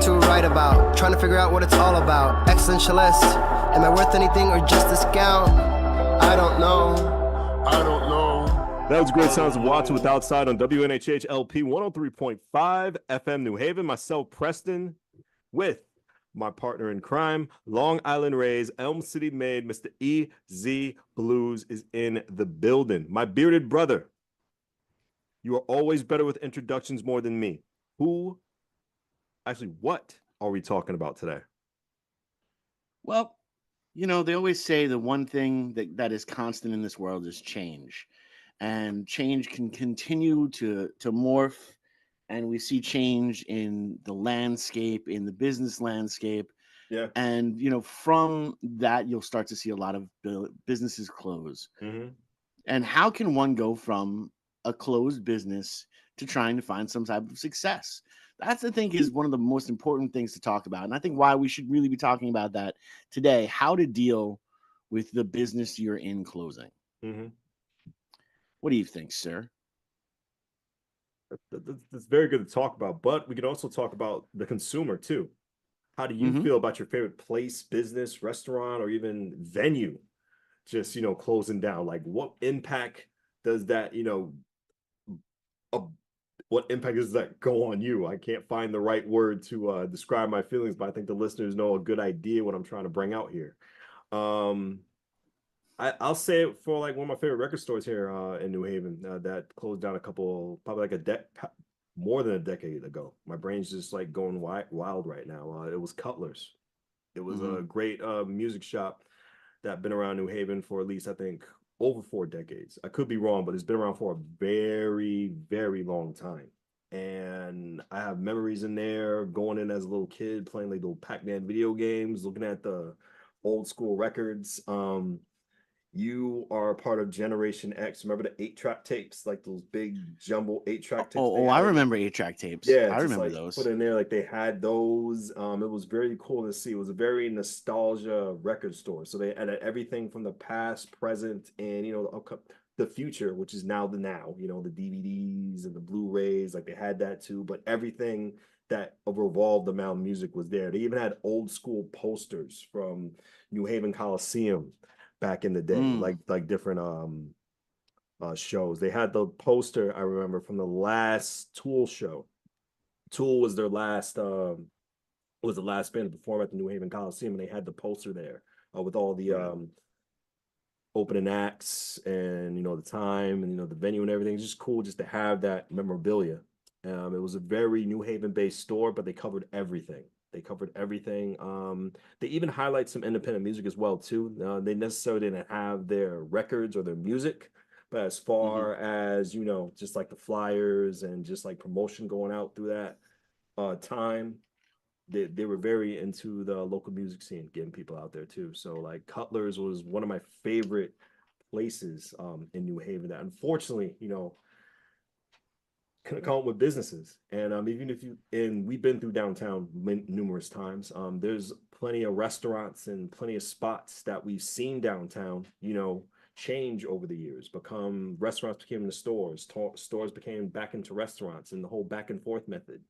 what to write about. Trying to figure out what it's all about. Existentialist. Am I worth anything or just a scout? I don't know. I don't know. That was great sounds of Watson with Outside on WNHH LP 103.5 FM New Haven. Myself, Preston, with my partner in crime, Long Island Rays, Elm City made, Mr. E.Z. BlueZ is in the building. My bearded brother, you are always better with introductions more than me. What are we talking about today? Well, you know, they always say the one thing that is constant in this world is change. And change can continue to morph. And we see change in the landscape, in the business landscape. Yeah. And, you know, from that, you'll start to see a lot of businesses close. Mm-hmm. And how can one go from a closed business to trying to find some type of success? That's, I think, is one of the most important things to talk about. And I think why we should really be talking about that today, how to deal with the business you're in closing. Mm-hmm. What do you think, sir? That's very good to talk about, but we could also talk about the consumer too. How do you feel about your favorite place, business, restaurant, or even venue just, you know, closing down? Like, what impact does that, you know, what impact does that go on you? I can't find the right word to describe my feelings, but I think the listeners know a good idea what I'm trying to bring out here. I'll say it for like one of my favorite record stores here in New Haven that closed down probably like more than a decade ago. My brain's just like going wild right now. It was Cutler's. It was a great music shop that been around New Haven for at least, I think, over 4 decades. I could be wrong, but it's been around for a very, very long time. And I have memories in there going in as a little kid, playing like little Pac-Man video games, looking at the old school records. You are a part of Generation X. Remember the 8-track tapes, like those big jumbo 8-track tapes? I remember 8-track tapes. Yeah, I remember like those. Put in there, like they had those. It was very cool to see. It was a very nostalgia record store. So they had everything from the past, present, and you know the future, which is now the now. You know, the DVDs and the Blu-rays, like they had that too. But everything that revolved around music was there. They even had old school posters from New Haven Coliseum back in the day, like different shows. They had the poster, I remember, from the last Tool show. Tool was their last was the last band to perform at the New Haven Coliseum, and they had the poster there with all the opening acts and you know the time and you know the venue and everything. It's just cool just to have that memorabilia. It was a very New Haven based store, but they covered everything. They covered everything. They even highlight some independent music as well too. They necessarily didn't have their records or their music, but as far as you know, just like the flyers and just like promotion going out through that time, they were very into the local music scene, getting people out there too. So like Cutler's was one of my favorite places in New Haven that unfortunately, you know, couldn't come up with businesses. And we've been through downtown numerous times. There's plenty of restaurants and plenty of spots that we've seen downtown, you know, change over the years, restaurants became the stores, stores became back into restaurants, and the whole back and forth method,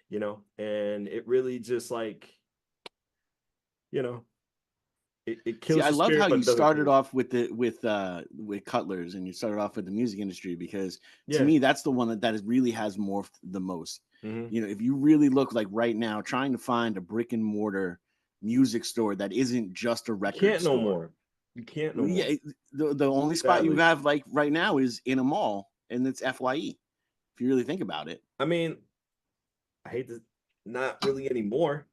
you know, and it really just like, you know, it kills. See, I love how you started off with Cutler's, and you started off with the music industry, because to me that's the one that really has morphed the most. You know, if you really look like right now, trying to find a brick and mortar music store that isn't just a record store. No more. You can't no more. The only spot you have like right now is in a mall, and it's FYE. If you really think about it. I mean, I hate to, not really anymore.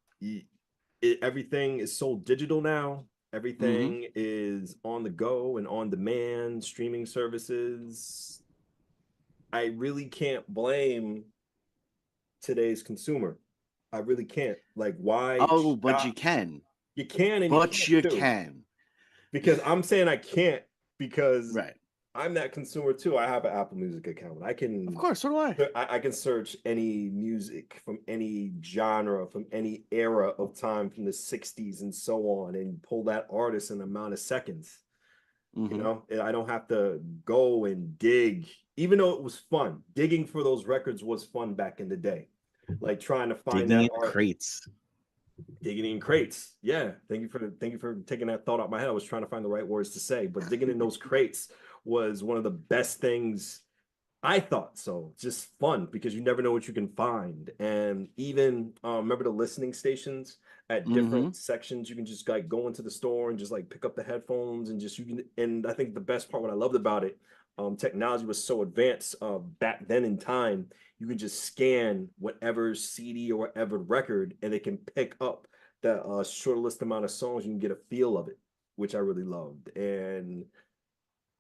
Everything is so digital now. Everything is on the go and on demand, streaming services. I really can't blame today's consumer. I really can't. Like, why? Oh, but you can. You can, and but you can. Because I'm saying I can't because I'm that consumer too. I have an Apple Music account. I can, of course, so do I. I can search any music from any genre, from any era of time, from the 60s and so on, and pull that artist in an amount of seconds. You know, I don't have to go and dig, even though it was fun. Digging for those records was fun back in the day. like trying to find Digging that in art. crates. Digging in crates. Yeah. Thank you for taking that thought out of my head. I was trying to find the right words to say, but digging in those crates was one of the best things I thought. So just fun because you never know what you can find. And even remember the listening stations at Mm-hmm. different sections, you can just like go into the store and just like pick up the headphones and just you can. And I think the best part, what I loved about it, technology was so advanced back then in time. You can just scan whatever CD or whatever record, and it can pick up the shortest amount of songs. You can get a feel of it, which I really loved. And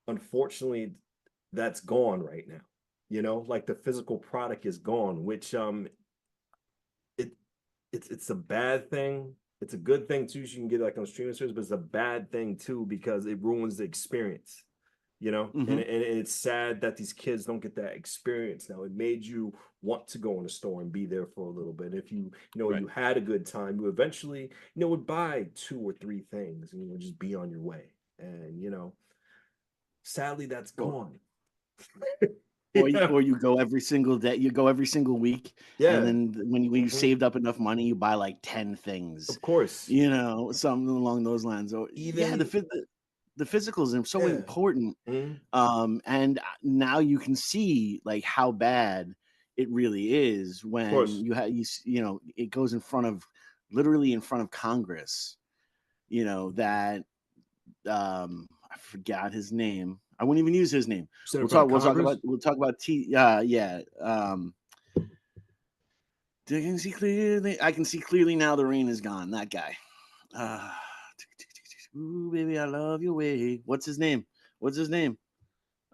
unfortunately, that's gone right now. You know, like the physical product is gone, which it it's a bad thing. It's a good thing too. So you can get it like on streaming service, but it's a bad thing too because it ruins the experience. You know, Mm-hmm. and it's sad that these kids don't get that experience now. It made you want to go in a store and be there for a little bit. If Right. you had a good time, you eventually would buy 2 or 3 things and just be on your way. And sadly, that's Or, gone. or Yeah, or you go every single day. You go every single week, and yeah. then when you Mhm. saved up enough money, you buy like 10 things. Of course. Something along those lines. So yeah, Even the physicals are so yeah. important. Mhm. And now you can see like how bad it really is Of when course. it goes in front of literally in front of Congress. That I forgot his name. I wouldn't even use his name. Sit in We'll front talk. of We'll talk about. Congress. We'll talk about T. Yeah. I can see clearly. I can see clearly now. The rain is gone. That guy. Uh, Ooh, baby, I love your way. What's his name? What's his name?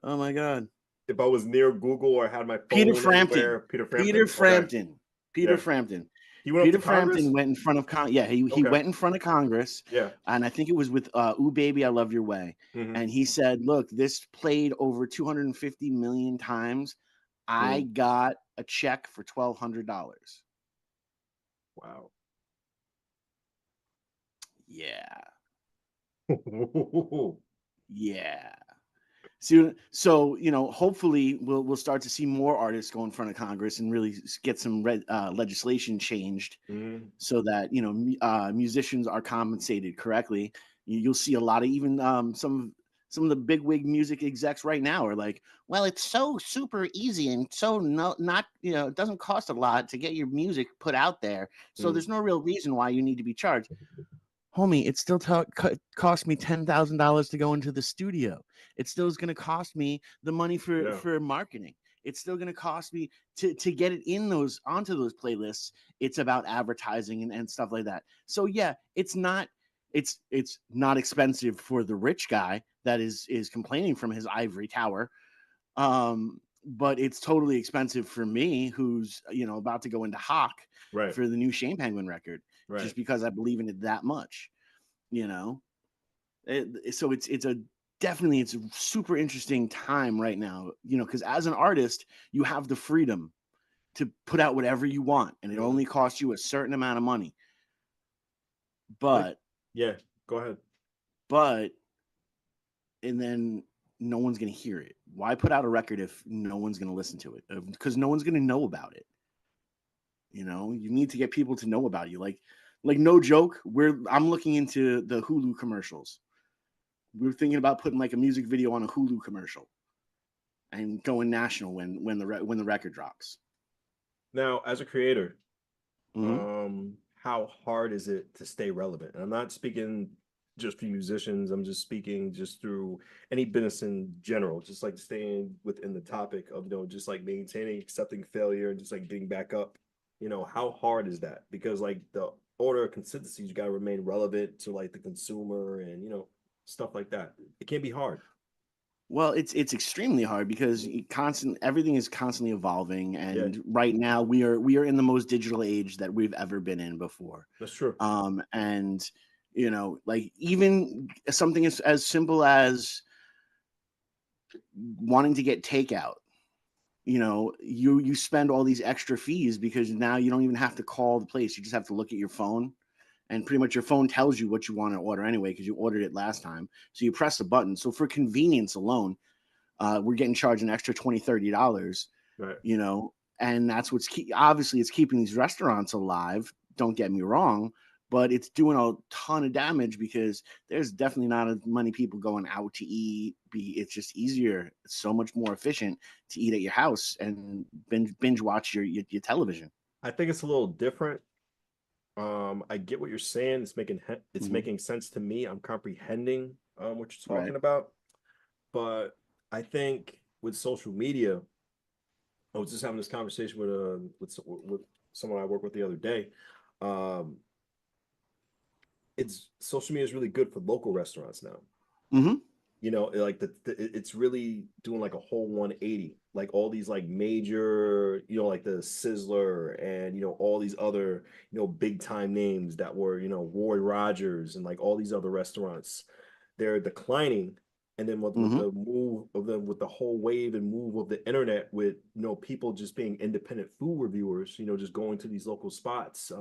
Oh my God. If I was near Google or had my Peter phone Frampton. anywhere, Peter Peter Frampton. Okay. Frampton. Peter Yeah. Frampton. He went up to Peter Frampton Congress? went in front of he Okay. went in front of Congress, Yeah. and I think it was with "Ooh Baby, I Love Your Way," Hmm. and he said, "Look, this played over 250 million times. I Hmm. got a check for $1,200." Wow. Yeah, yeah. So hopefully we'll start to see more artists go in front of Congress and really get some legislation changed Hmm. so that musicians are compensated correctly. You'll see a lot of even some of the big wig music execs right now are like, well, it's so super easy and so not it doesn't cost a lot to get your music put out there, so Hmm. there's no real reason why you need to be charged. Homie, it still cost me $10,000 to go into the studio. It still is going to cost me the money Yeah. for marketing. It's still going to cost me to get it onto those playlists. It's about advertising and stuff like that. So yeah, it's not expensive for the rich guy that is complaining from his ivory tower. But it's totally expensive for me, who's about to go into Hawk Right. for the new Shane Penguin record, Right. just because I believe in it that much. you know so it's a definitely it's a super interesting time right now, because as an artist you have the freedom to put out whatever you want, and it Hmm. only costs you a certain amount of money, Like, but yeah. Go ahead. but and then no one's going to hear it. Why put out a record if no one's going to listen to it? Because no one's going to know about it. You need to get people to know about you. Like no joke, I'm looking into the Hulu commercials. We're thinking about putting like a music video on a Hulu commercial and going national when the record drops. Now, as a creator, Mm-hmm. how hard is it to stay relevant? And I'm not speaking just for musicians. I'm just speaking just through any business in general, just like staying within the topic of, just like maintaining, accepting failure and just like getting back up. How hard is that? Because like the order of consistency, you got to remain relevant to like the consumer and, stuff like that. It can be hard. Well, it's extremely hard because everything is constantly evolving, Yeah, and right now we are in the most digital age that we've ever been in before. that's true. And like even something as simple as wanting to get takeout. You spend all these extra fees because now you don't even have to call the place. You just have to look at your phone, and pretty much your phone tells you what you want to order anyway because you ordered it last time. So you press the button. So for convenience alone, we're getting charged an extra $20-$30, Right. and that's obviously it's keeping these restaurants alive. Don't get me wrong, but it's doing a ton of damage because there's definitely not as many people going out to eat. It's just easier. It's so much more efficient to eat at your house and binge watch your television. I think it's a little different. I get what you're saying. It's Mhm. making sense to me. I'm comprehending what you're Right. talking about. But I think with social media, I was just having this conversation with someone I work with the other day. Um, it's social media is really good for local restaurants now. Hmm. You know, like it's really doing like a whole 180. Like all these like major, you know, like the Sizzler and you know all these other, you know, big time names that were, you know, Roy Rogers and like all these other restaurants, they're declining. And then with Hmm. the move of the with the whole wave and move of the internet, with you know people just being independent food reviewers, you know, just going to these local spots,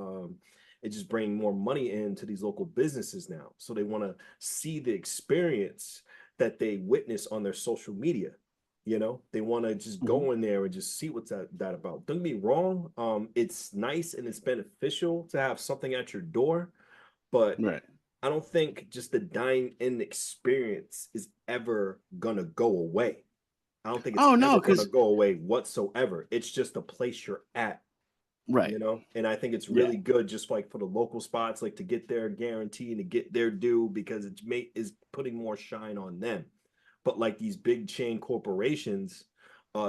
it just bringing more money into these local businesses now. So they want to see the experience that they witness on their social media. You know, they want to just Hmm. go in there and just see what's that about. Don't get me wrong. It's nice and it's beneficial to have something at your door, but Right. I don't think just the dine-in experience is ever gonna go away. I don't think it's Oh no, ever gonna because go away whatsoever. It's just the place you're at, right. you know. And I think it's Yeah. really good, just like for the local spots, like to get their guarantee and to get their due because is putting more shine on them. But like these big chain corporations,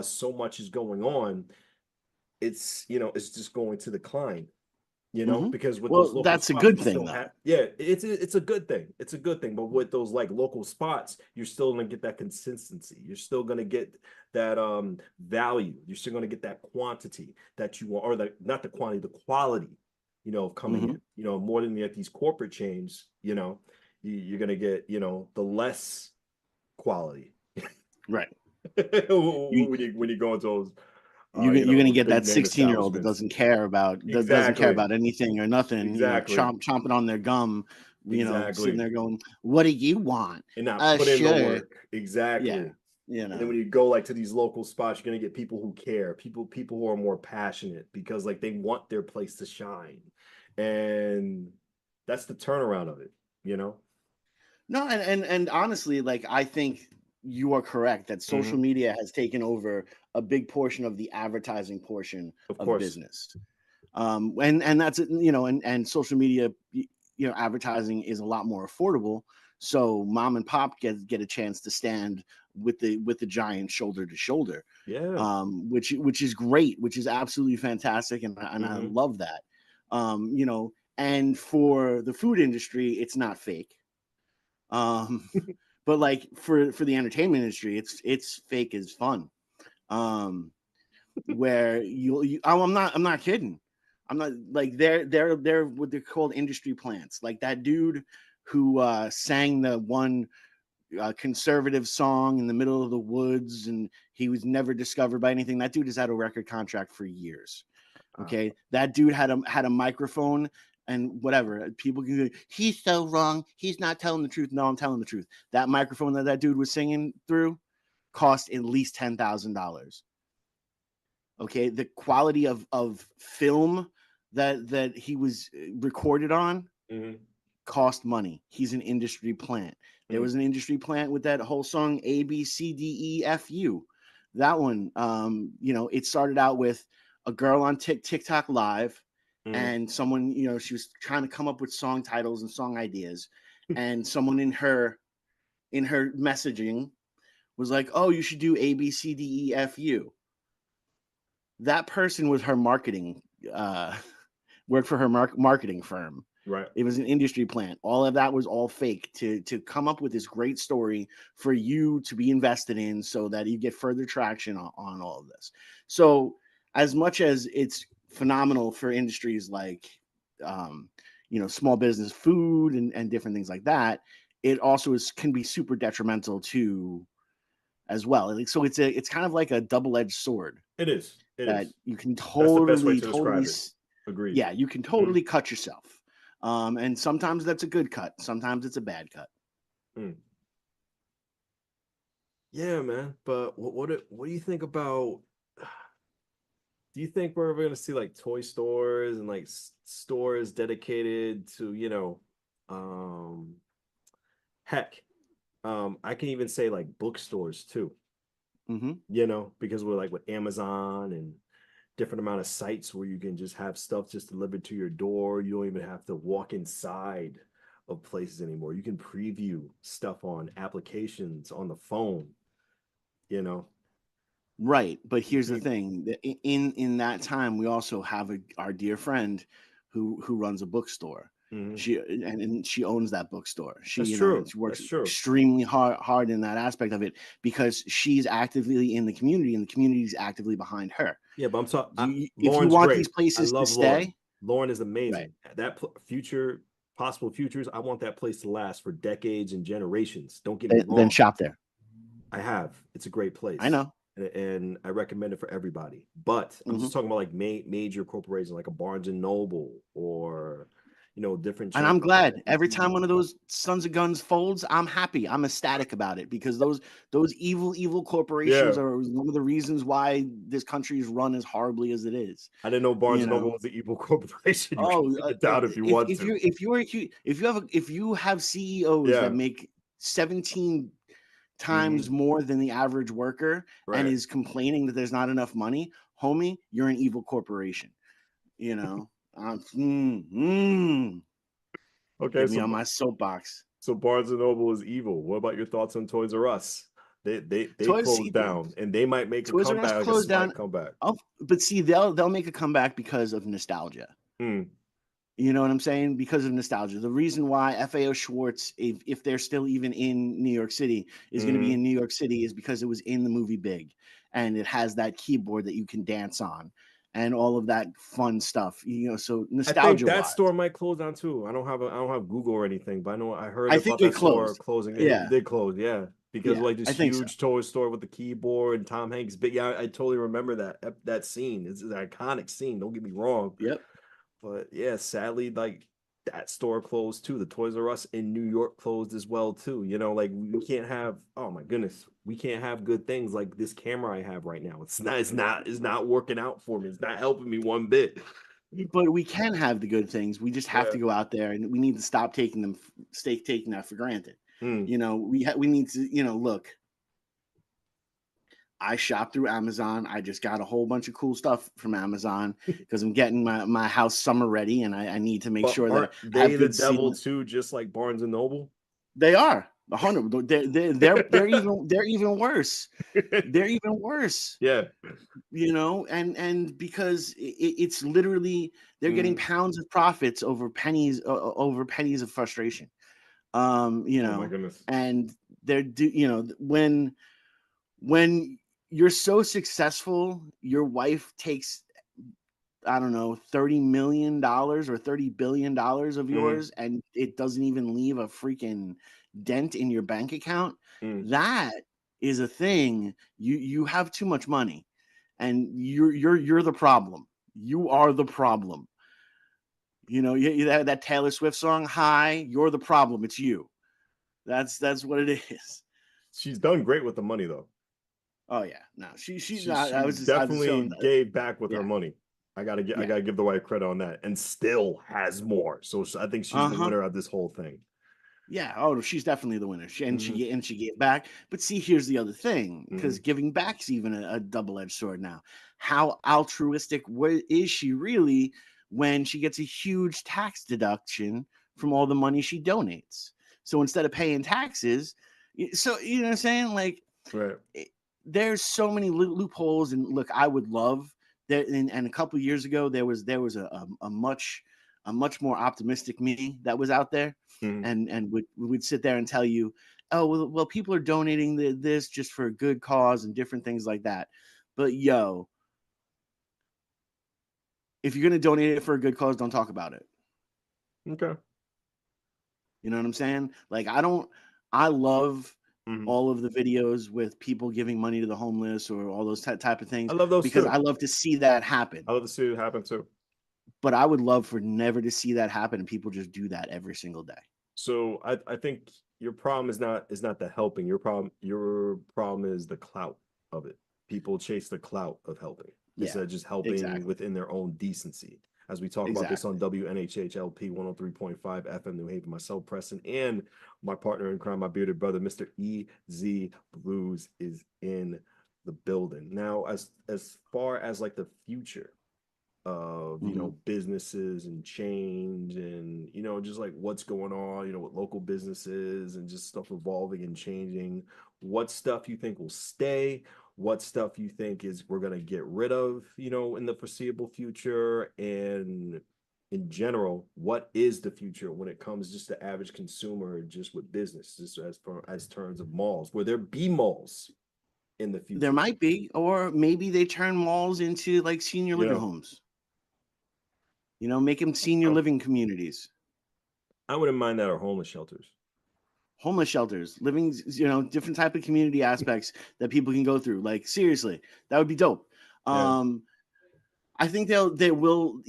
so much is going on. It's you know it's just going to decline. You know, Hmm. because with those Well, local that's a spots, good you thing still though. have, yeah, it's a good thing. It's a good thing. But with those like local spots, you're still gonna get that consistency. You're still gonna get that value. You're still gonna get that quantity that you want, or the not the quantity, the quality, you know, of coming Hmm. in. You know, more than at these corporate chains, you know, you're gonna get, you know, the less quality Right. You when you go into those you're gonna those get big that name 16-year-old that establishments. doesn't care Exactly. about anything or nothing, Exactly. chomping on their gum, sitting Exactly. there going, "What do you want?" And not put in the Sure. work. Yeah. Exactly. You And then know. when you go like to these local spots, you're gonna get people who care, people who are more passionate because like they want their place to shine. And that's the turnaround of it, you know? No, and honestly, like I think you are correct that social Hmm. media has taken over a big portion of the advertising portion Of of course. business. And that's and social media, advertising is a lot more affordable. So mom and pop get a chance to stand with the giant shoulder to shoulder, Yeah. which is great, which is absolutely fantastic, and I Hmm. love that. And for the food industry, it's not fake. Um, but like for the entertainment industry, it's fake as fun. Um, where I'm not kidding. I'm not like they're what they're called industry plants. Like that dude who sang the one conservative song in the middle of the woods and he was never discovered by anything. That dude has had a record contract for years. Okay, that dude had a microphone and whatever. People can go, he's so wrong. He's not telling the truth. No, I'm telling the truth. That microphone that dude was singing through cost at least $10,000. Okay, the quality of film that he was recorded on Hmm. cost money. He's an industry plant. There was an industry plant with that whole song ABCDEFU. That one, it started out with a girl on TikTok live, Hmm. and someone, she was trying to come up with song titles and song ideas, and someone in her messaging was like, "Oh, you should do ABCDEFU." That person was her marketing, uh, worked for her marketing firm. Right. It was an industry plant. All of that was all fake to come up with this great story for you to be invested in so that you get further traction on all of this. So as much as it's phenomenal for industries like um, small business food and different things like that, it also can be super detrimental to as well. Like, so it's kind of like a double-edged sword It is. It that is. you can That's the best way totally, to totally, describe it. Agreed. yeah, you can Mhm. totally cut yourself. And sometimes that's a good cut. Sometimes it's a bad cut. Mm. Yeah, man. But what do you think about Do you think we're ever gonna see like toy stores and like stores dedicated to, heck, I can even say like bookstores too, Mm-hmm. because we're like with Amazon and different amount of sites where you can just have stuff just delivered to your door. You don't even have to walk inside of places anymore. You can preview stuff on applications on the phone, you know. Right, but You here's the can't. thing: in that time, we also have our dear friend who runs a bookstore. Mhm. And she owns that bookstore. She That's and true. she works That's true. extremely hard in that aspect of it because she's actively in the community, and the community is actively behind her. Yeah, but I'm talking. If you Lauren's want these great. I places to love Lauren. stay, Lauren is right, amazing. That future, possible futures, I want that place to last for decades and generations. Don't get me then wrong. shop there. I have. It's a great I place, know. and I recommend it for everybody. But I'm Hmm. just talking about like major corporations like a Barnes and Noble or different And chains I'm like that. glad every time one of those sons of guns folds, I'm happy. I'm ecstatic about it because those evil corporations Yeah, are one of the reasons why this country is run as horribly as it is. I didn't know Barnes You and Noble know. was an evil corporation. You can Oh, take it down if you want to. if you have CEOs that Yeah, make 17 times hmm, more than the average worker and right. is complaining that there's not enough money, homie, you're an evil corporation. You know. Okay, Get me so on my soapbox. So Barnes and Noble is evil. What about your thoughts on Toys R Us? They Toys closed down, and they might make a Toys R Us comeback, like a closed down. slight comeback. Oh, but see, they'll make a comeback because of nostalgia. Hmm. You know what I'm saying? Because of nostalgia. The reason why FAO Schwartz, if they're still even in New York City, is going to be Hmm. in New York City is because it was in the movie Big, and it has that keyboard that you can dance on, and all of that fun stuff. So I think nostalgia that wise, store might close down too. I don't have Google or anything, but I know I heard I think about it that store closed. closing. It Yeah, did close, yeah, because yeah, like this I think so. huge toy store with the keyboard and Tom Hanks. But yeah, I totally remember that scene. It's an iconic scene. Don't get me wrong. Yep. But yeah, sadly, like that store closed too. The Toys R Us in New York closed as well too. Like we can't have. Oh my goodness, we can't have good things like this camera I have right now. It's not working out for me. It's not helping me one bit. But we can have the good things. We just have Yeah. to go out there, and we need to stop taking that for granted. Mm. We need to, look. I shop through Amazon. I just got a whole bunch of cool stuff from Amazon because I'm getting my house summer ready, and I need to make But sure aren't that I they have the good devil ceiling. too? Just like Barnes and Noble. They are 100. They're even worse. They're even worse. Yeah. And because it's literally they're getting Mm. pounds of profits over pennies of frustration. um you Oh my know goodness. and they're do when you're so successful, your wife takes, I don't know, $30 million or $30 billion of Mm. yours, and it doesn't even leave a freaking dent in your bank account. Mm. That is a thing. You have too much money, and you're the problem. You are the problem. That Taylor Swift song, "Hi, you're the problem. It's you." That's what it is. She's done great with the money though. Oh yeah, no, she. She I was just definitely showing. gave back with Yeah, her money. I yeah. gotta give the wife credit on that, and still has more. So I think she's Uh the huh. winner of this whole thing. Yeah. Oh, no, she's definitely the winner. Hmm. She gave back. But see, here's the other thing, because Hmm. giving back is even a double-edged sword now. How altruistic is she really when she gets a huge tax deduction from all the money she donates? So instead of paying taxes, so you know what I'm saying? Like, Right. it, there's so many loopholes. And look, I would love that. And a couple of years ago, there was a much more optimistic me that was out there, Hmm. and would sit there and tell you, oh well, people are donating this just for a good cause and different things like that. But if you're gonna donate it for a good cause, don't talk about it. Okay. You know what I'm saying? Like, I love Hmm. all of the videos with people giving money to the homeless or all those type of I things love those because too. I love to see that happen. I love to see it happen too. But I would love for never to see that happen and people just do that every single day. So I think your problem is not the helping. Your problem is the clout of it. People chase the clout of helping. instead of just helping exactly. within their own decency. As we talk about this on Exactly. WNHHLP 103.5 FM New Haven, myself, Preston, and my partner in crime, my bearded brother, Mr. EZ BlueZ, is in the building. Now, as far as like the future of businesses and change and just like what's going on with local businesses and just stuff evolving and changing, what stuff you think will stay, what stuff you think is we're going to get rid of in the foreseeable future, and in general, what is the future when it comes just to average consumer, just with business, just as far as terms of malls, will there be malls in the There future? might be, or maybe they turn malls into like senior living homes. Make them senior living communities. I wouldn't mind that, or homeless shelters. Homeless shelters, living, different type of community aspects that people can go through. Like, seriously, that would be dope. Yeah. I think they will,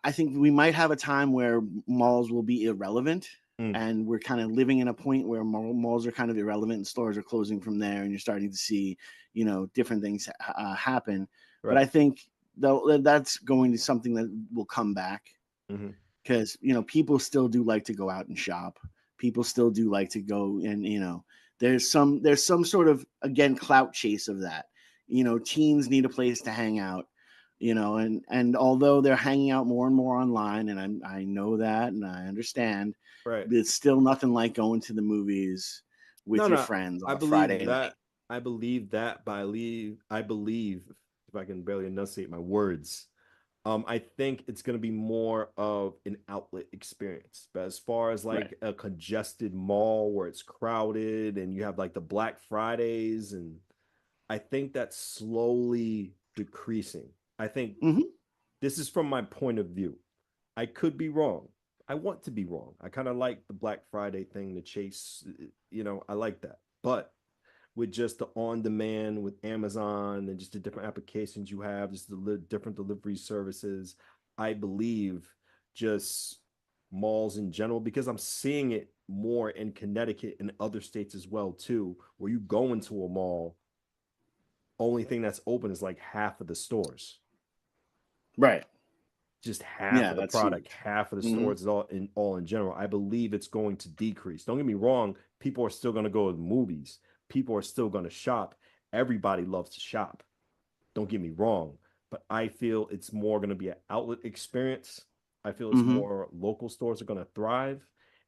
I think we might have a time where malls will be irrelevant, and we're kind of living in a point where malls are kind of irrelevant and stores are closing from there, and you're starting to see, different things happen. Right. But I think that's going to something that will come back, because people still do like to go out and shop. People still do like to go, and there's some sort of, again, clout chase of that. Teens need a place to hang out. And although they're hanging out more and more online, and I know that, and I understand, Right. it's still nothing like going to the movies with your friends on a Friday night. I believe that, but I believe, if I can barely enunciate my words, I think it's going to be more of an outlet experience. But as far as like a congested mall where it's crowded and you have like the Black Fridays, and I think that's slowly decreasing. I think this is from my point of view. I could be wrong. I want to be wrong. I kind of like the Black Friday thing, the chase, I like that. But with just the on demand with Amazon and just the different applications you have, just the different delivery services, I believe just malls in general, because I'm seeing it more in Connecticut and other states as well too, where you go into a mall, only thing that's open is like half of the stores. Right. Just half of the product, huge. half of the stores is all in general. I believe it's going to decrease. Don't get me wrong, people are still going to go to the movies. People are still going to shop. Everybody loves to shop. Don't get me wrong, but I feel it's more going to be an outlet experience. I feel it's more local stores are going to thrive,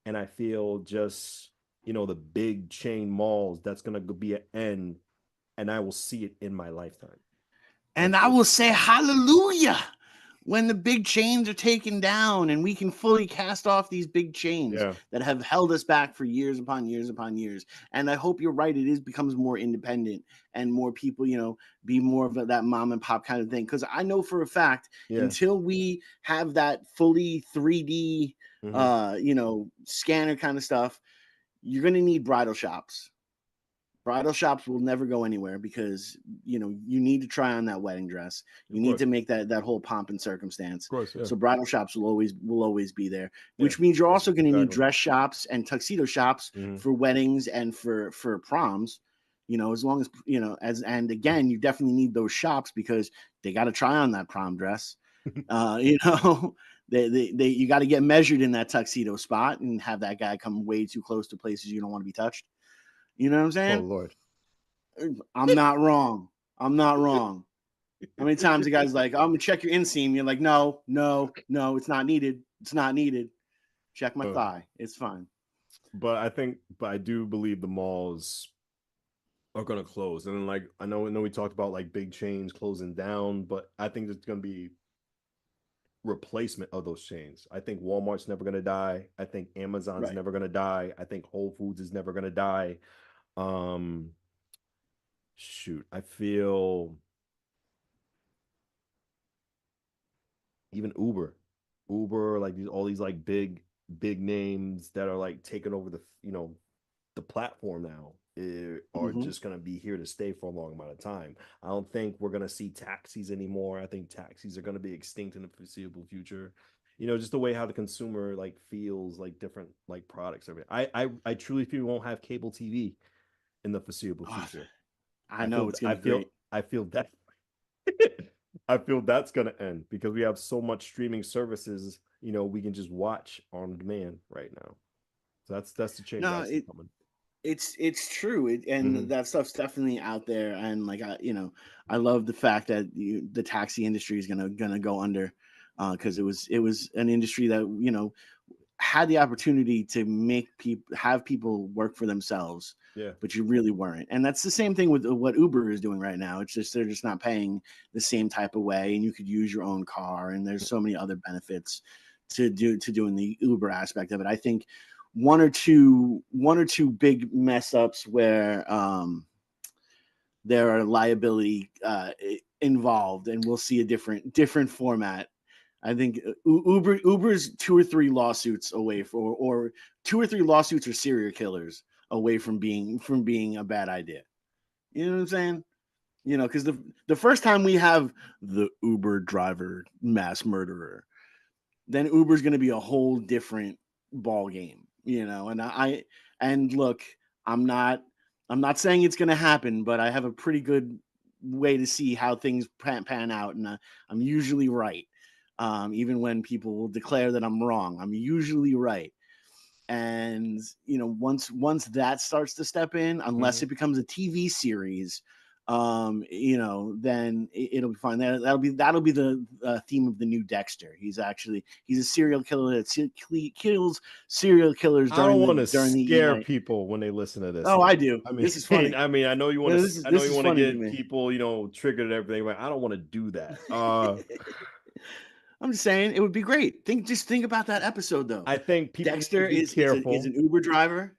and I feel just the big chain malls, that's going to be an end, and I will see it in my lifetime. And I will say hallelujah when the big chains are taken down and we can fully cast off these big chains that have held us back for years upon years upon years. And I hope you're right. It becomes more independent, and more people, be more of that mom and pop kind of thing. Because I know for a fact, until we have that fully 3D, scanner kind of stuff, you're going to need bridal shops. Bridal shops will never go anywhere, because you need to try on that wedding dress. You need to make that whole pomp and circumstance. Of course, yeah. So bridal shops will always be there, which means you're also going to need dress shops and tuxedo shops for weddings and for proms. As long as and again, you definitely need those shops, because they got to try on that prom dress. They you got to get measured in that tuxedo spot and have that guy come way too close to places you don't want to be touched. You know what I'm saying? Oh Lord. I'm not wrong. I'm not wrong. How many times the guy's like, I'm gonna check your inseam? You're like, no, it's not needed. It's not needed. Check my thigh. It's fine. But I do believe the malls are gonna close. And then, like, I know we talked about like big chains closing down, but I think there's gonna be replacement of those chains. I think Walmart's never gonna die. I think Amazon's never gonna die. I think Whole Foods is never gonna die. Shoot, I feel even Uber, like all these like big names that are like taking over the platform now, are just going to be here to stay for a long amount of time. I don't think we're going to see taxis anymore. I think taxis are going to be extinct in the foreseeable future. Just the way how the consumer like feels like different like products. I truly feel we won't have cable TV in the foreseeable future. I know it's going to be great. I feel that I feel that's going to end because we have so much streaming services, we can just watch on demand right now. So that's the change I No, see coming. it's true, Mhm. and that stuff's definitely out there. And like I love the fact that the taxi industry is gonna go under, because it was an industry that had the opportunity to have people work for themselves, Yeah. but you really weren't. And that's the same thing with what Uber is doing right now. It's just they're just not paying the same type of way, and you could use your own car, and there's so many other benefits to doing the Uber aspect of it. I think one or two big mess ups where there are liability involved, and we'll see a different format. I think Uber's 2 or 3 lawsuits away or 2 or 3 lawsuits or serial killers away from being a bad idea. You know what I'm saying? Because the first time we have the Uber driver mass murderer, then Uber's going to be a whole different ball game. And look, I'm not saying it's going to happen, but I have a pretty good way to see how things pan out, and I'm usually right. Even when people will declare that I'm wrong, I'm usually right. And once that starts to step in, unless Mhm. it becomes a TV series, then it'll be fine. That'll be the theme of the new Dexter. He's a serial killer that kills serial killers I don't want to during the scare night. people when they listen to this Oh, now. I do. I mean, This is funny. I know you want No, to, I know this you is want to funny to get me. people, triggered and everything, but I don't want to do that. I'm just saying it would be great. Just think about that episode though. I think people need to Dexter be is careful. an Uber driver.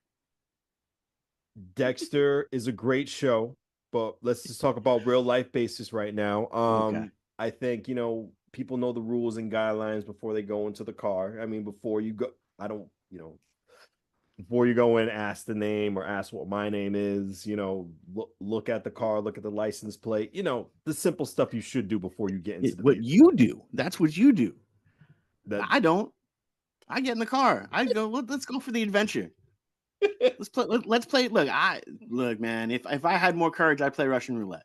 Dexter is a great show, but let's just talk about real life basis right now. Okay. I think, people know the rules and guidelines before they go into the car. I mean, before you go, I don't, before you go in, ask the name or ask what my name is, look at the car, look at the license plate, the simple stuff you should do before you get into the What vehicle. you do, that's what you do. That I don't. I get in the car. I go, let's go for the adventure. Let's play. Let's play. Look, man. If I had more courage, I'd play Russian roulette.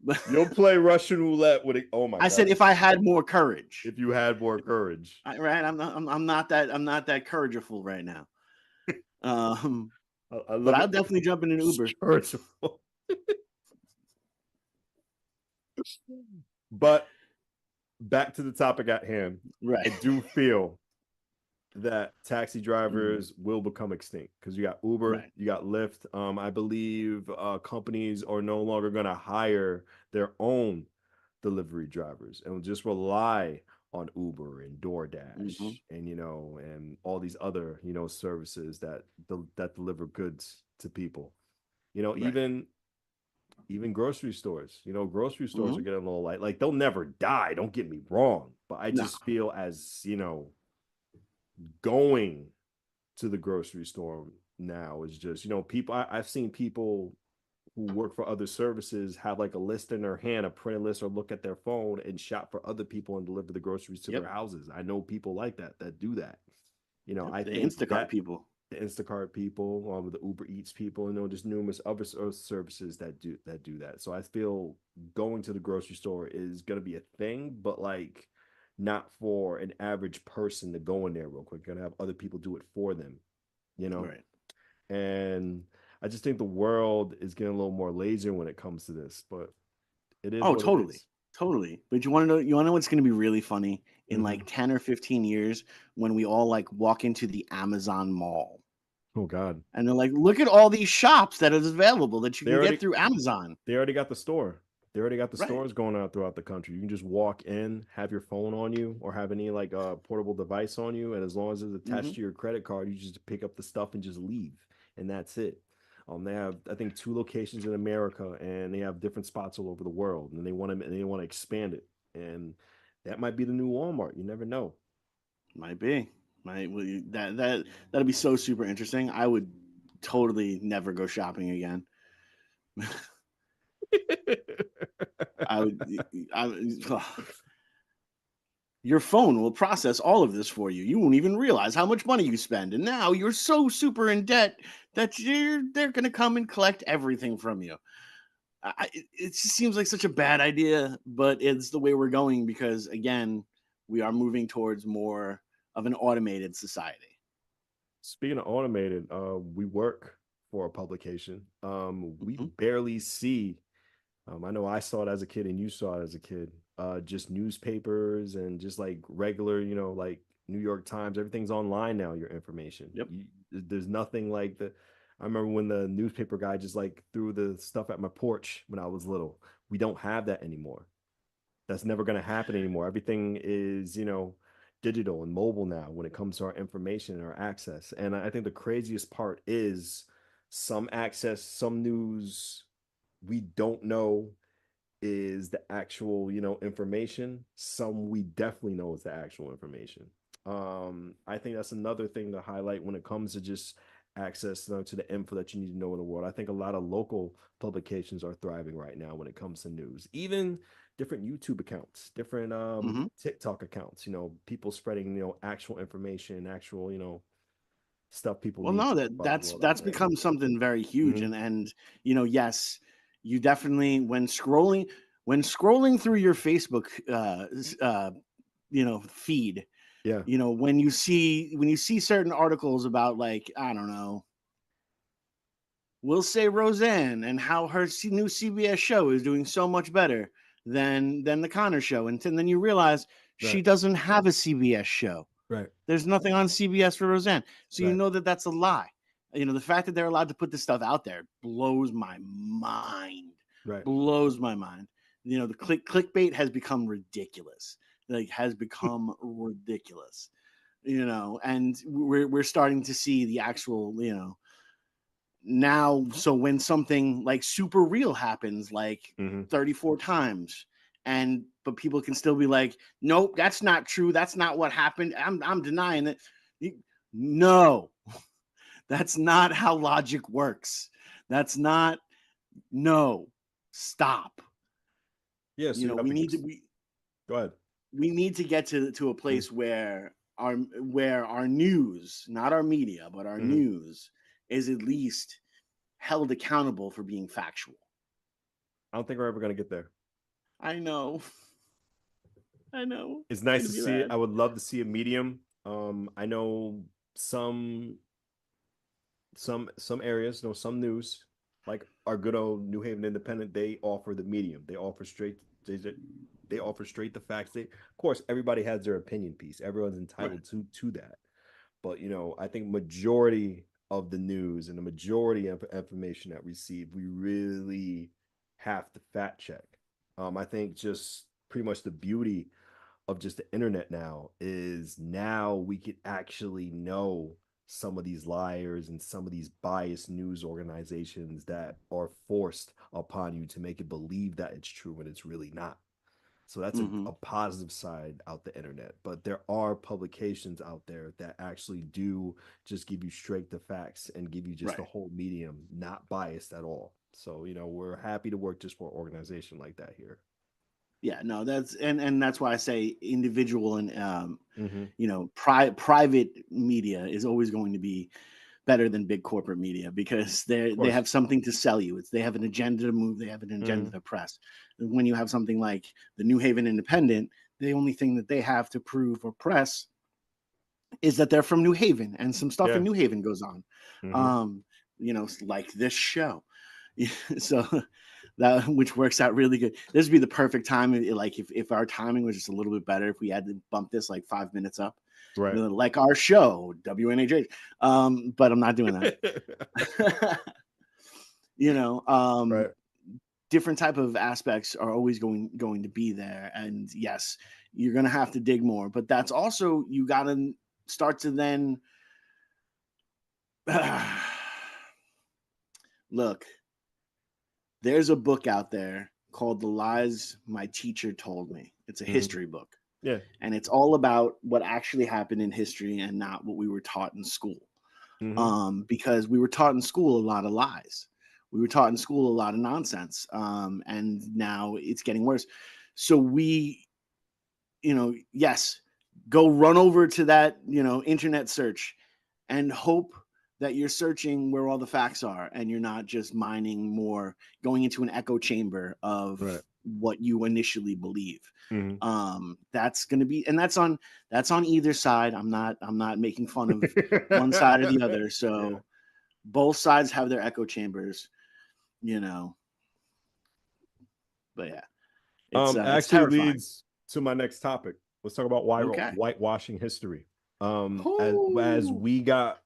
But you'll play Russian roulette with it. Oh my I God. said if I had more courage. If you had more courage. Right? I'm not that courageable right now. But I'll definitely jump in an Uber. Courageable. But back to the topic at hand. Right. I do feel that taxi drivers will become extinct because you got Uber, Right. you got Lyft. I believe companies are no longer going to hire their own delivery drivers and will just rely on Uber and DoorDash and and all these other services that deliver goods to people. Right. Even grocery stores. Grocery stores are getting a little light. Like they'll never die. Don't get me wrong, but I No. just feel as going to the grocery store now is just people. I've seen people who work for other services have like a list in their hand, a printed list, or look at their phone and shop for other people and deliver the groceries to their houses. I know people like that do that. I the think Instacart that people. the Instacart people, the Uber Eats people, just numerous other services that do that. So I feel going to the grocery store is gonna be a thing, but like not for an average person to go in there real quick. Gonna have other people do it for them, Right. And I just think the world is getting a little more lazy when it comes to this, but it is Oh, what it totally. is. Totally. But you want to know what's going to be really funny in like 10 or 15 years when we all like walk into the Amazon mall. Oh God. And they're like, look at all these shops that is available that you can get through Amazon. They already got the store. They already got the Right. stores going out throughout the country. You can just walk in, have your phone on you, or have any like portable device on you, and as long as it's attached to your credit card, you just pick up the stuff and just leave, and that's it. They have, I think, 2 locations in America, and they have different spots all over the world, and they want to expand it, and that might be the new Walmart. You never know. Might be. That'll be so super interesting. I would totally never go shopping again. Your phone will process all of this for you. You won't even realize how much money you spend. And now you're so super in debt that they're going to come and collect everything from you. it just seems like such a bad idea, but it's the way we're going because, again, we are moving towards more of an automated society. Speaking of automated, we work for a publication. We Mhm. barely see. I know I saw it as a kid, and you saw it as a kid. Just newspapers and just like regular, like New York Times. Everything's online now. Your information. Yep. There's nothing like the. I remember when the newspaper guy just like threw the stuff at my porch when I was little. We don't have that anymore. That's never going to happen anymore. Everything is, digital and mobile now when it comes to our information and our access. And I think the craziest part is some access, some news we don't know is the actual, information. Some we definitely know is the actual information. I think that's another thing to highlight when it comes to just access, to the info that you need to know in the world. I think a lot of local publications are thriving right now when it comes to news. Even different YouTube accounts, different Mhm. TikTok accounts, people spreading, actual information, actual, stuff people Well, need no, to know about the world out that's there. become something very huge, Mhm. and yes, you definitely when scrolling through your Facebook, feed, Yeah. when you see certain articles about, like, I don't know, we'll say Roseanne and how her new CBS show is doing so much better than the Connor show, and then you realize she Right. doesn't have a CBS show. Right. There's nothing on CBS for Roseanne. So you Right. know that that's a lie. The fact that they're allowed to put this stuff out there blows my mind. Right. Blows my mind. The clickbait has become ridiculous. Like, has become ridiculous. And we're starting to see the actual, now. So when something like super real happens, like Mhm. 34 times, but people can still be like, nope, that's not true, that's not what happened, I'm denying it. No, that's not how logic works. That's not. No, stop. Yeah, so you have We to need to we go ahead. we need to get to a Mhm. place where our news, not our media, but our Mhm. news, is at least held accountable for being factual. I don't think we're ever gonna get there. I know. I know. It's It's nice gonna to be see it. bad. I would love to see a medium. I know some some areas, some news, like our good old New Haven Independent, they offer the medium. They offer straight the facts. They, of course, everybody has their opinion piece. Everyone's Right. entitled to that. But I think majority of the news and the majority of information that we receive, we really have to fact check. I think just pretty much the beauty of just the internet now is now we could actually know some of these liars and some of these biased news organizations that are forced upon you to make it believe that it's true when it's really not. So that's Hmm. a positive side out the internet. But there are publications out there that actually do just give you straight the facts and give you just the Right. whole medium, not biased at all. So, we're happy to work just for an organization like that here. Yeah. No. And that's why I say individual and Mm-hmm. private media is always going to be better than big corporate media because Of they course. have something to sell you. They have an agenda to move. They have an Mm-hmm. agenda to press. When you have something like the New Haven Independent, the only thing that they have to prove or press is that they're from New Haven and some stuff in Yeah. New Haven goes on. Mm-hmm. Um, like this show. So that, which works out really good. This would be the perfect time. Like if our timing was just a little bit better, if we had to bump this like 5 minutes up, Right. like our show, WNHH. But I'm not doing that. you know, um, Right. Different type of aspects are always going to be there. And yes, you're gonna have to dig more, but that's also, you gotta start to then look, there's a book out there called The Lies My Teacher Told Me. It's a Mm-hmm. history book. Yeah. And it's all about what actually happened in history and not what we were taught in school. Mm-hmm. Because we were taught in school a lot of lies. We were taught in school a lot of nonsense. And now it's getting worse. So yes, go run over to that, internet search and hope that you're searching where all the facts are, and you're not just mining more, going into an echo chamber of what you initially believe. That's going to be, and that's on either side. I'm not making fun of one side or the other. So both sides have their echo chambers, you know. But yeah, it's actually terrifying. leads to my next topic. Let's talk about whitewashing history. As we got,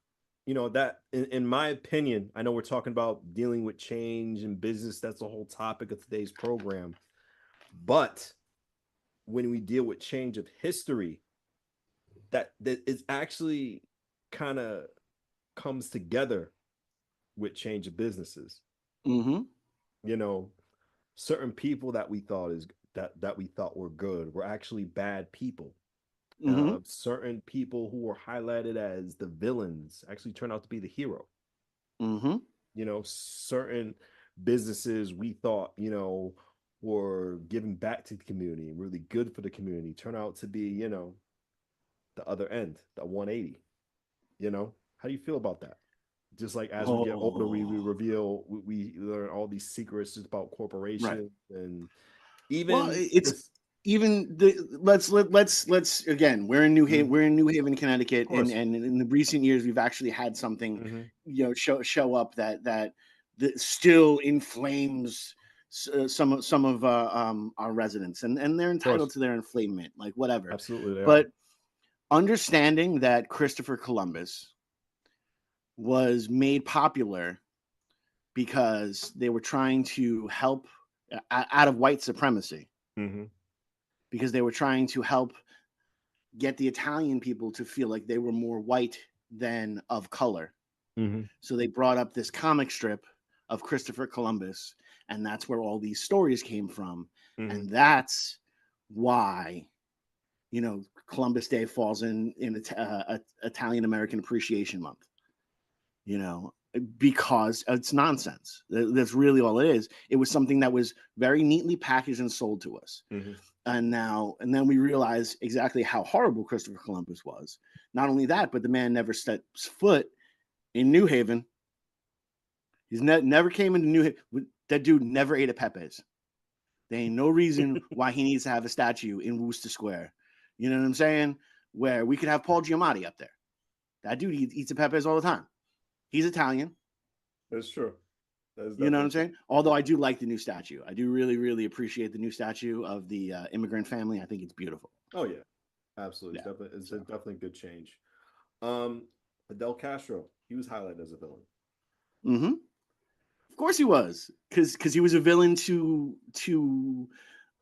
you know, that in my opinion, I know we're talking about dealing with change in business. That's the whole topic of today's program. But when we deal with change of history, that is actually kind of comes together with change of businesses. You know, certain people that we thought that we thought were good were actually bad people. Certain people who were highlighted as the villains actually turned out to be the hero. You know, certain businesses we thought, you know, were giving back to the community, really good for the community, turn out to be, you know, the other end, the 180. You know, how do you feel about that? Just like as we get older, we reveal, we learn all these secrets just about corporations and even let's again, we're in New Haven, Connecticut, and in the recent years we've actually had something you know show up that still inflames some of our residents, and they're entitled to their inflatement, like whatever. Absolutely, but understanding that Christopher Columbus was made popular because they were trying to help out of white supremacy. Because they were trying to help get the Italian people to feel like they were more white than of color. So they brought up this comic strip of Christopher Columbus, and that's where all these stories came from. And that's why, you know, Columbus Day falls in Italian American Appreciation Month. You know, because it's nonsense. That's really all it is. It was something that was very neatly packaged and sold to us. And then we realize exactly how horrible Christopher Columbus was. Not only that, but the man never steps foot in New Haven. He's never came into New Haven. That dude never ate at Pepe's. There ain't no reason why he needs to have a statue in Worcester Square. You know what I'm saying? Where we could have Paul Giamatti up there. That dude eats at Pepe's all the time. He's Italian. That's true. You know what I'm saying? Although I do like the new statue. I do really, really appreciate the new statue of the immigrant family. I think it's beautiful. Oh, yeah. Absolutely. Yeah. It's definitely a good change. Fidel Castro, he was highlighted as a villain. Of course he was. Because he was a villain to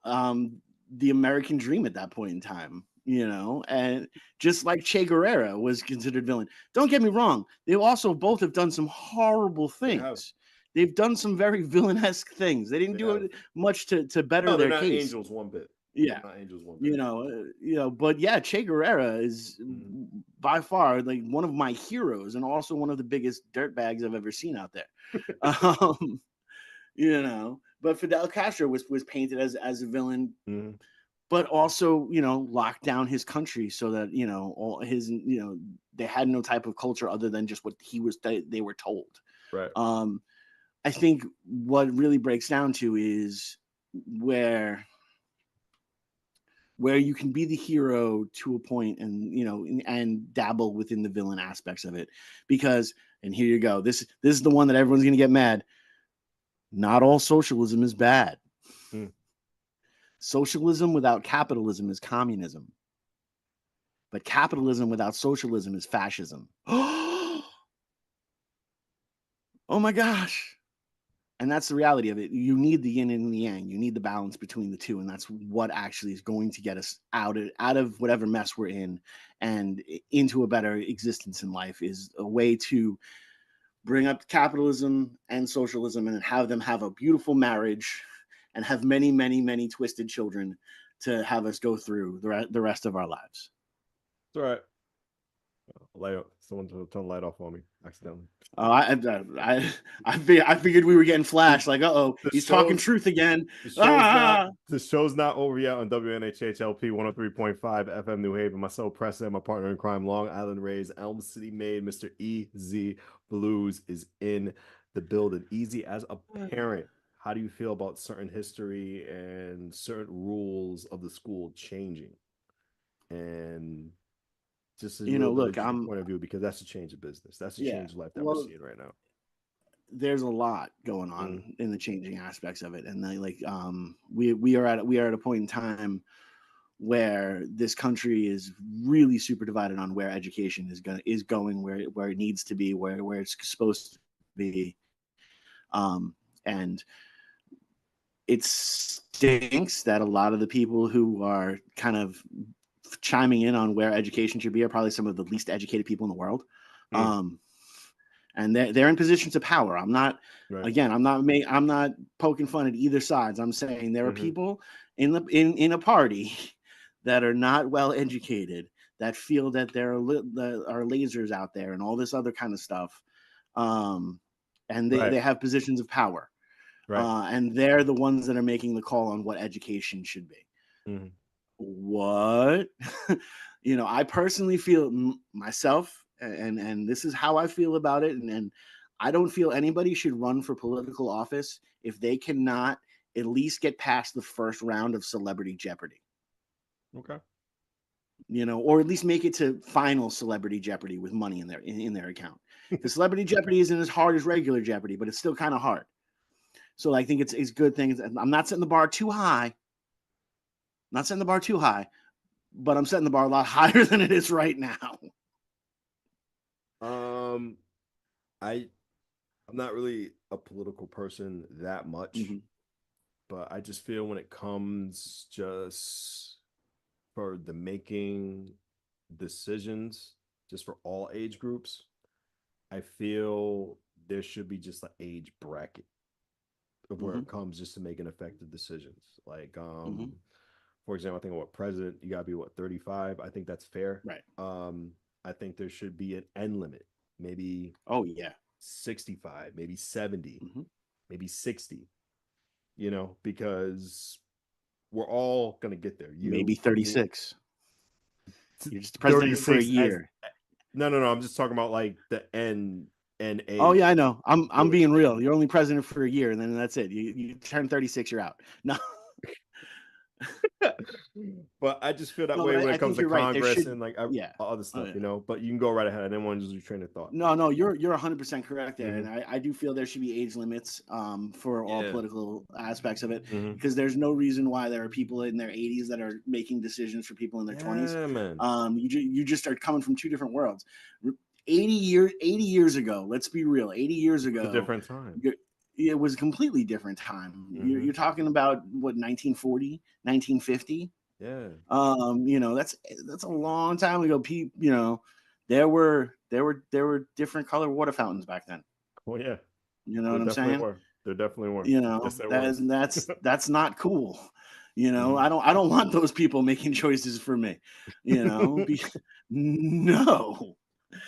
the American dream at that point in time. You know, and just like Che Guevara was considered villain. Don't get me wrong. They also both have done some horrible things. They've done some very villain-esque things. They didn't do much to better their not case. Angels one bit. Yeah, not Angels one bit. You know, but yeah, Che Guevara is by far like one of my heroes, and also one of the biggest dirtbags I've ever seen out there. You know, but Fidel Castro was painted as a villain. But also, you know, locked down his country so that, you know, all his, you know, they had no type of culture other than just what they were told. Right. I think what really breaks down to is where you can be the hero to a point, and, you know, and dabble within the villain aspects of it. Because, and here you go, this is the one that everyone's going to get mad. Not all socialism is bad. Socialism without capitalism is communism. But capitalism without socialism is fascism. Oh my gosh. And that's the reality of it. You need the yin and the yang. You need the balance between the two. And that's what actually is going to get us out of whatever mess we're in and into a better existence in life, is a way to bring up capitalism and socialism and have them have a beautiful marriage and have many, many, many twisted children to have us go through the rest of our lives. That's right. Someone turned the light off on me accidentally. Oh, I figured we were getting flashed. Like, he's talking truth again. The show's not over yet on WNHHLP 103.5 FM New Haven. Myself, Preston, my partner in crime, Long Island Rays, Elm City Made, Mr. EZ BlueZ is in the building. Easy, as a parent, how do you feel about certain history and certain rules of the school changing? And just a look, I'm point of view, because that's a change of business. That's a change of life that we're seeing right now. There's a lot going on in the changing aspects of it, and we are at a point in time where this country is really super divided on where education is going, where it needs to be, where it's supposed to be, and it stinks that a lot of the people who are kind of chiming in on where education should be are probably some of the least educated people in the world. And they're in positions of power. I'm not poking fun at either sides. I'm saying there are people in a party that are not well educated, that feel that there are lasers out there and all this other kind of stuff. And they have positions of power. And they're the ones that are making the call on what education should be. What? I personally feel myself, and this is how I feel about it, and I don't feel anybody should run for political office if they cannot at least get past the first round of Celebrity Jeopardy. Okay. Or at least make it to final Celebrity Jeopardy with money in their account. The Celebrity Jeopardy isn't as hard as regular Jeopardy, but it's still kind of hard. So I think it's good things. I'm not setting the bar too high. Not setting the bar too high, but I'm setting the bar a lot higher than it is right now. I'm not really a political person that much, but I just feel when it comes just for the making decisions, just for all age groups, I feel there should be just an age bracket of where it comes just to making effective decisions. Like, for example, I think what president, you gotta be 35. I think that's fair. Right. I think there should be an end limit. Maybe 65, maybe 70, maybe 60. Because we're all gonna get there. Maybe 36. You're just the president for a year. No. I'm just talking about like the end age. Oh yeah, I know. I'm being real. You're only president for a year, and then that's it. You turn 36, you're out. No. But I just feel that way when it comes to Congress and like other stuff, But you can go right ahead. I didn't want to lose your train of thought. No, you're 100% correct there, and I do feel there should be age limits for all political aspects of it, because there's no reason why there are people in their 80s that are making decisions for people in their 20s. Man. You just are coming from two different worlds. 80 years ago, let's be real. 80 years ago, it's a different time. It was a completely different time. You're talking about what, 1940, 1950? Yeah. That's a long time ago. There were different color water fountains back then. Well, yeah. You know what I'm saying? There definitely were. Yes, that's not cool. I don't want those people making choices for me. No.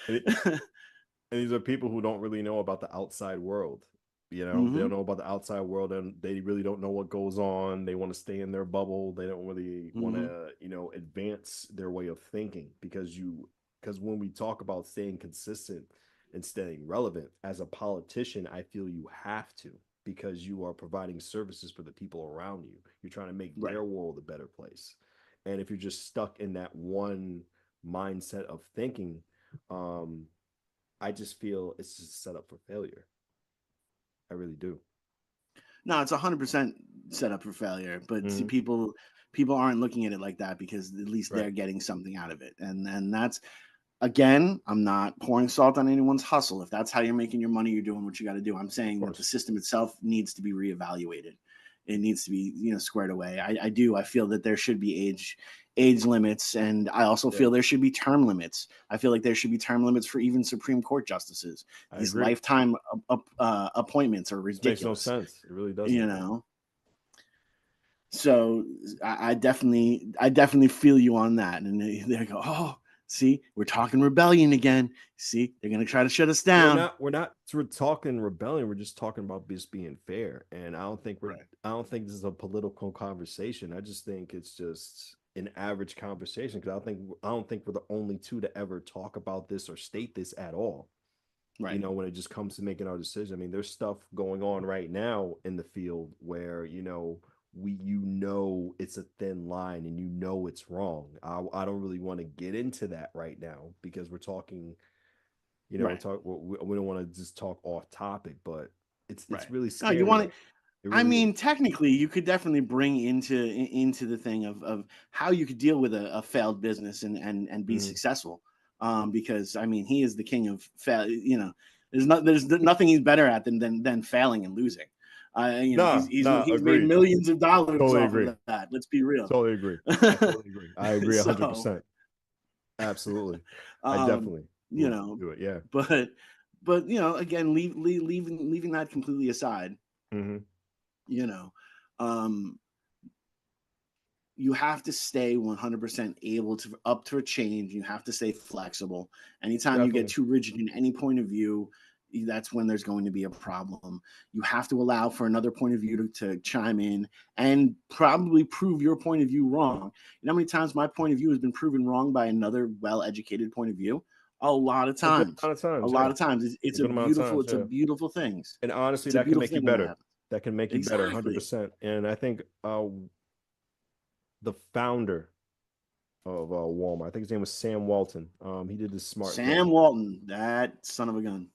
And these are people who don't really know about the outside world. They don't know about the outside world, and they really don't know what goes on. They want to stay in their bubble. They don't really want to, advance their way of thinking, because when we talk about staying consistent and staying relevant as a politician, I feel you have to, because you are providing services for the people around you. You're trying to make their world a better place. And if you're just stuck in that one mindset of thinking, I just feel it's just set up for failure. I really do. No, it's 100% set up for failure, but see, people aren't looking at it like that, because at least they're getting something out of it. And that's, again, I'm not pouring salt on anyone's hustle. If that's how you're making your money, you're doing what you got to do. I'm saying that the system itself needs to be reevaluated. It needs to be, squared away. I feel that there should be age limits, and I also feel there should be term limits. I feel like there should be term limits for even Supreme Court justices. These lifetime appointments are ridiculous. It makes no sense. It really doesn't. So I definitely feel you on that. And they go, See, we're talking rebellion again. See, they're gonna try to shut us down. We're talking rebellion. We're just talking about just being fair. And I don't think I don't think this is a political conversation. I just think it's just an average conversation, because I don't think we're the only two to ever talk about this or state this at all. Right. You know, when it just comes to making our decision. I mean, there's stuff going on right now in the field where, it's a thin line and it's wrong. I don't really want to get into that right now, because we're talking, we don't want to just talk off topic, but it's really scary. No, you want to. I mean, technically, you could definitely bring into the thing of how you could deal with a failed business and be successful. Because I mean, he is the king of fail. There's nothing he's better at than failing and losing. He's made millions of dollars off of that. Let's be real. Totally agree. I agree 100%. Absolutely. I definitely do it. Yeah. But again, leaving that completely aside. You have to stay 100% able to up to a change. You have to stay flexible. Anytime you get too rigid in any point of view, that's when there's going to be a problem. You have to allow for another point of view to chime in and probably prove your point of view wrong. You know how many times my point of view has been proven wrong by another well-educated point of view? A lot of times. A lot of times. It's a beautiful thing. And honestly, that can make you better. That can make you better, 100%. And I think the founder of Walmart, I think his name was Sam Walton. He did this smart Sam Walton, that son of a gun.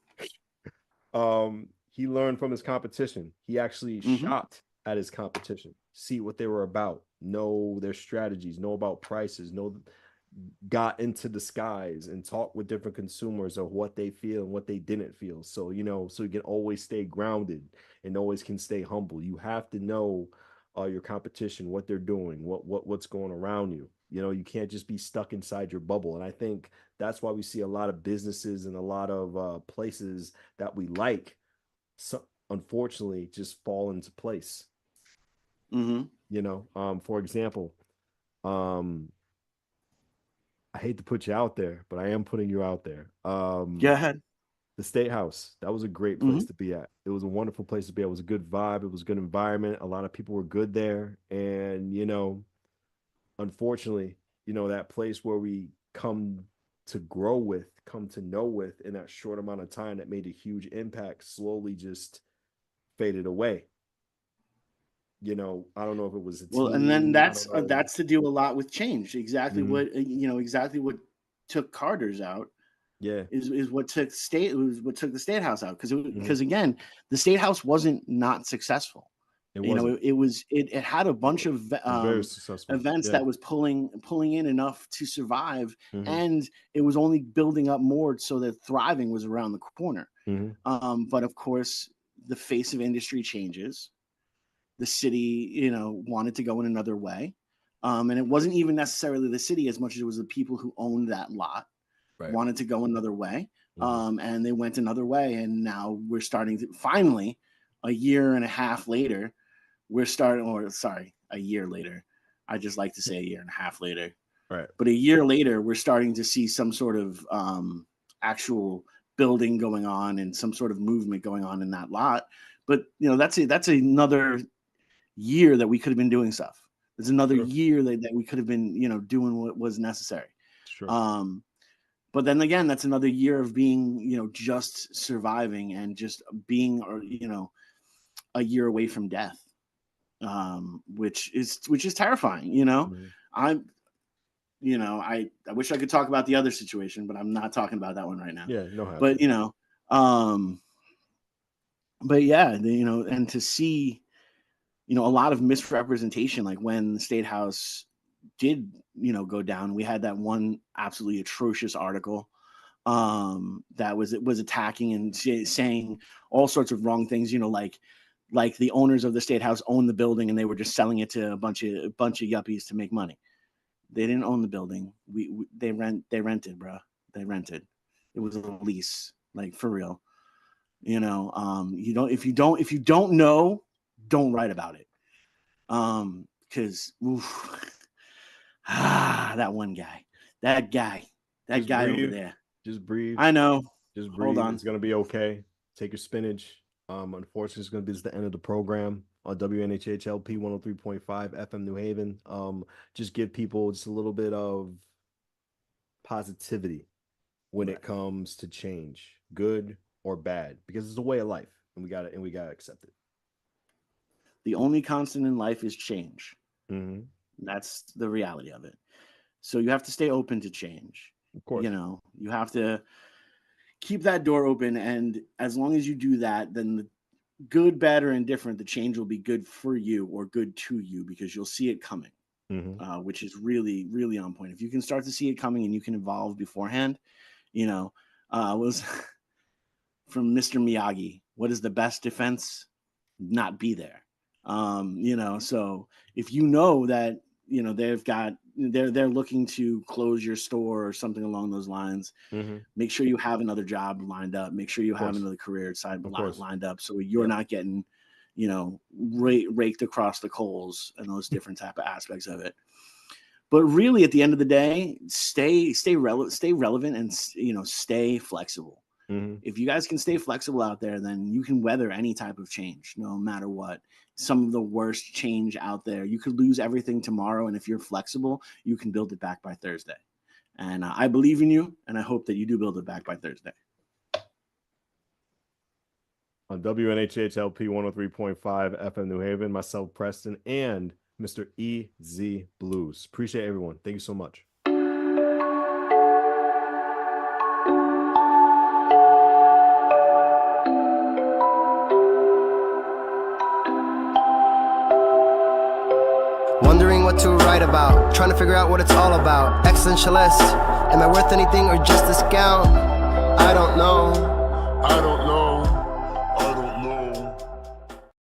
He learned from his competition. He actually shopped at his competition, see what they were about, know their strategies, know about prices, got into the skies and talk with different consumers of what they feel and what they didn't feel. So, so you can always stay grounded and always can stay humble. You have to know your competition, what they're doing, what's going around you. You can't just be stuck inside your bubble. And I think that's why we see a lot of businesses and a lot of places that we like, unfortunately, just fall into place. For example, I hate to put you out there, but I am putting you out there. Go ahead. The State House. That was a great place to be at. It was a wonderful place to be at. It was a good vibe. It was a good environment. A lot of people were good there. And, unfortunately, that place where we come to grow with, come to know with in that short amount of time that made a huge impact slowly just faded away. I don't know if it was a team. And then that's to do a lot with change. Exactly what took Carter's out. Yeah, is what took the State House out, because again, the State House wasn't not successful. It had a bunch of events that was pulling in enough to survive, and it was only building up more so that thriving was around the corner. But of course, the face of industry changes. The city, wanted to go in another way. And it wasn't even necessarily the city as much as it was the people who owned that lot wanted to go another way. And they went another way. And now we're starting to finally, a year and a half later, a year later. I just like to say a year and a half later. Right. But a year later, we're starting to see some sort of actual building going on and some sort of movement going on in that lot. But, that's another year that we could have been doing stuff. There's another year that we could have been, doing what was necessary. Sure. But then again, that's another year of being, just surviving and just being, a year away from death, which is terrifying. I wish I could talk about the other situation, but I'm not talking about that one right now. Yeah, no. But yeah, and to see, a lot of misrepresentation, like when the State House did, go down, we had that one absolutely atrocious article that was attacking and saying all sorts of wrong things, like the owners of the State House owned the building and they were just selling it to a bunch of yuppies to make money. They didn't own the building. They rented, bro. They rented. It was a lease, like for real. If you don't know, don't write about it. Because that one guy, That Just guy breathe. over there. Just breathe. I know. Just breathe. Hold on. It's gonna be okay. Take your spinach. Unfortunately, it's gonna be the end of the program on WNHHLP 103.5 FM New Haven. Just give people just a little bit of positivity when it comes to change, good or bad, because it's a way of life, and we gotta accept it. The only constant in life is change. Mm-hmm. That's the reality of it. So you have to stay open to change. Of course. You know, you have to keep that door open. And as long as you do that, then the good, bad, or indifferent, the change will be good for you or good to you because you'll see it coming, which is really, really on point. If you can start to see it coming and you can evolve beforehand, you know, was from Mr. Miyagi, what is the best defense? Not be there. You know, so if you know that, you know, they're looking to close your store or something along those lines, make sure you have another job lined up, make sure you have another career lined up so you're not getting, you know, raked across the coals and those different type of aspects of it. But really at the end of the day, stay relevant and, you know, stay flexible. If you guys can stay flexible out there, then you can weather any type of change, no matter what. Some of the worst change out there, you could lose everything tomorrow. And if you're flexible, you can build it back by Thursday. And I believe in you, and I hope that you do build it back by Thursday. On WNHHLP 103.5 FM New Haven, myself, Preston, and Mr. EZ BlueZ. Appreciate everyone. Thank you so much. Wondering what to write about, trying to figure out what it's all about. Existentialist, am I worth anything or just a scout? I don't know.